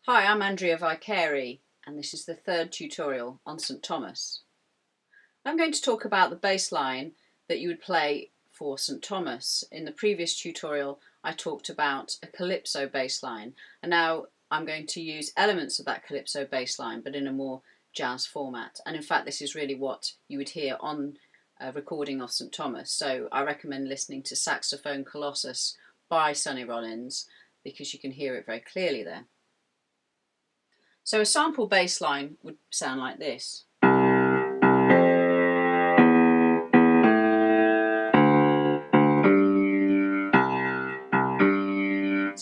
Hi, I'm Andrea Vicari, and this is the third tutorial on St. Thomas. I'm going to talk about the bass line that you would play for St. Thomas. In the previous tutorial I talked about a Calypso bass line, and now I'm going to use elements of that Calypso bass line but in a more jazz format. And in fact this is really what you would hear on a recording of St. Thomas, so I recommend listening to Saxophone Colossus by Sonny Rollins because you can hear it very clearly there. So a sample bass line would sound like this. So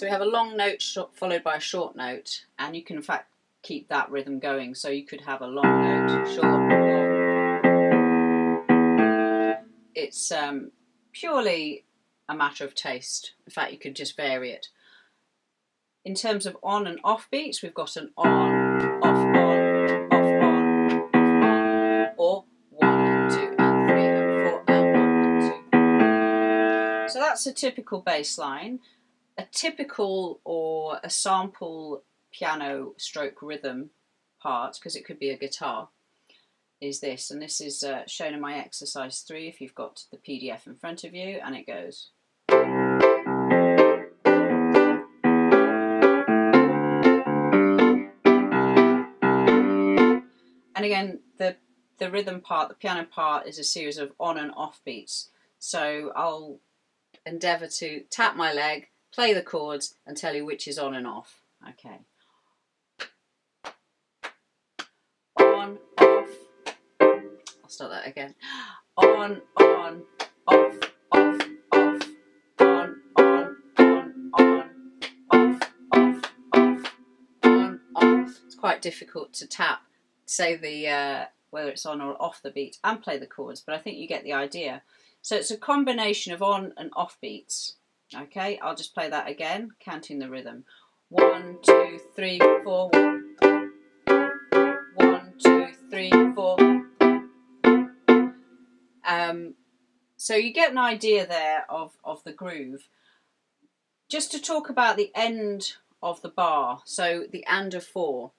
we have a long note followed by a short note, and you can in fact keep that rhythm going. So you could have a long note, short, long. It's purely a matter of taste. In fact, you could just vary it. In terms of on and off beats, we've got an on, off, on, off, on, off, on, or 1 and 2 and 3 and 4 and 1 and 2. So that's a typical bass line. A typical or a sample piano stroke rhythm part, because it could be a guitar, is this. And this is shown in my exercise 3 if you've got the PDF in front of you, and it goes. And again, the rhythm part, the piano part, is a series of on and off beats. So I'll endeavour to tap my leg, play the chords, and tell you which is on and off. Okay. On, off. I'll start that again. On, off, off, off. On, off, off, on. It's quite difficult to tap, say the whether it's on or off the beat, and play the chords, but I think you get the idea. So it's a combination of on and off beats. Okay, I'll just play that again, counting the rhythm. 1, 2, 3, 4. 1, 2, 3, 4. So you get an idea there of the groove. Just to talk about the end of the bar, so the and of 4.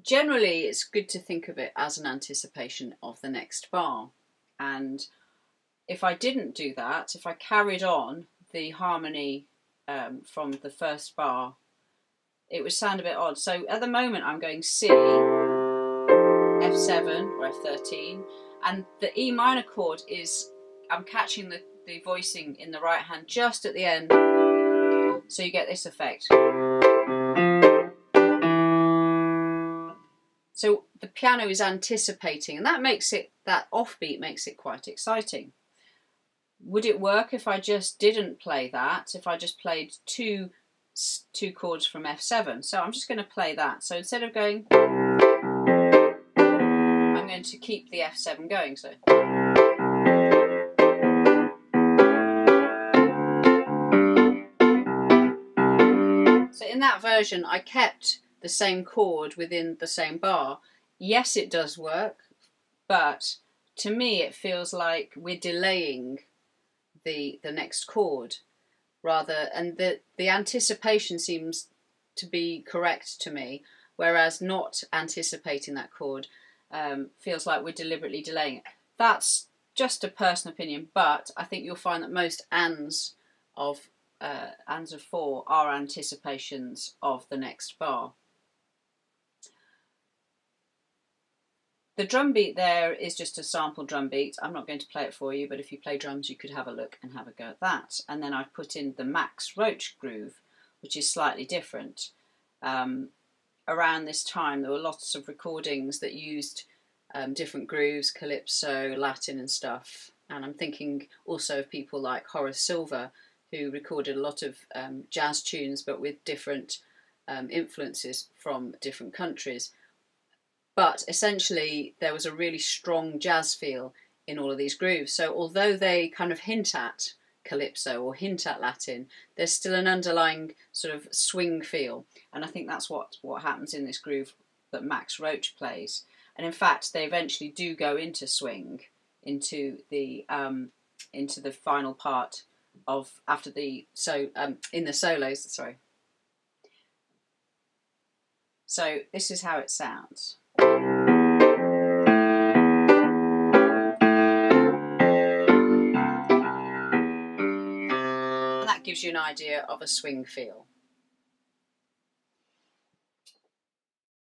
Generally, it's good to think of it as an anticipation of the next bar. And if I didn't do that, if I carried on the harmony from the first bar, it would sound a bit odd. So at the moment I'm going C, F7 or F13, and the E minor chord is, I'm catching the voicing in the right hand just at the end, so you get this effect. So the piano is anticipating, and that makes it, that offbeat makes it quite exciting. Would it work if I just didn't play that, if I just played two chords from F7? So I'm just going to play that. So instead of going, I'm going to keep the F7 going. So in that version I kept the same chord within the same bar. Yes, it does work, but to me it feels like we're delaying the next chord rather, and the anticipation seems to be correct to me, whereas not anticipating that chord feels like we're deliberately delaying it. That's just a personal opinion, but I think you'll find that most ands of 4 are anticipations of the next bar. The drum beat there is just a sample drum beat. I'm not going to play it for you, but if you play drums you could have a look and have a go at that. And then I've put in the Max Roach groove, which is slightly different. Around this time there were lots of recordings that used different grooves, Calypso, Latin and stuff. And I'm thinking also of people like Horace Silver, who recorded a lot of jazz tunes but with different influences from different countries. But essentially there was a really strong jazz feel in all of these grooves. So although they kind of hint at Calypso or hint at Latin, there's still an underlying sort of swing feel. And I think that's what happens in this groove that Max Roach plays. And in fact they eventually do go into swing, into the final part of, after the, in the solos, sorry. So this is how it sounds. And that gives you an idea of a swing feel.